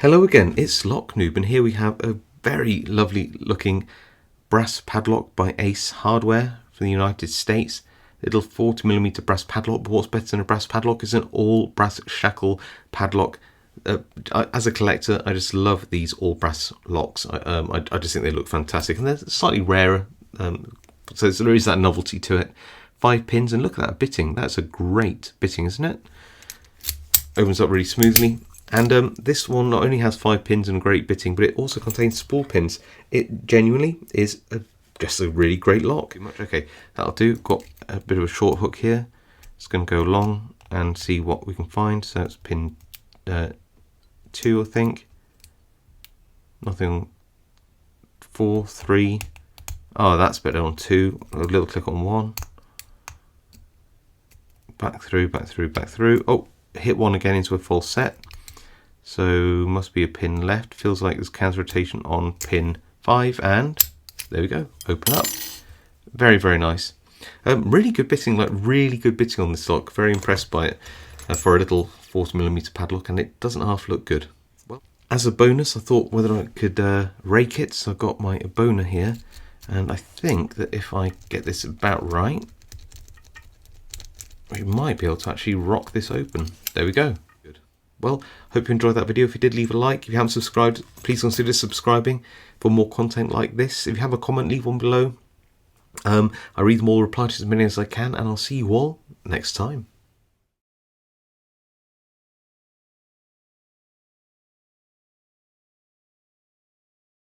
Hello again, it's Lock Noob, and here we have a very lovely looking brass padlock by Ace Hardware from the United States. Little 40mm brass padlock, but what's better than a brass padlock is an all brass shackle padlock. As a collector, I just love these all brass locks. I just think they look fantastic, and they're slightly rarer, so there is that novelty to it. 5 pins, and look at that bitting. That's a great bitting, isn't it? Opens up really smoothly. And this one not only has 5 pins and great bitting, but it also contains spool pins. It genuinely is just a really great lock. Okay, that'll do. Got a bit of a short hook here. It's going to go along and see what we can find. So it's pin 2, I think. Nothing on 4, 3. Oh, that's better on 2. A little click on 1. Back through, back through, back through. Oh, hit 1 again into a full set. So must be a pin left. Feels like there's counter rotation on pin 5, and there we go. Open up. Very, very nice. Really good bitting, like really good bitting on this lock. Very impressed by it for a little 40mm padlock, and it doesn't half look good. Well, as a bonus, I thought whether I could rake it. So I've got my boner here, and I think that if I get this about right, we might be able to actually rock this open. There we go. Good. Well, hope you enjoyed that video. If you did, leave a like. If you haven't subscribed, please consider subscribing for more content like this. If you have a comment, leave one below. I read them all, reply to as many as I can, and I'll see you all next time.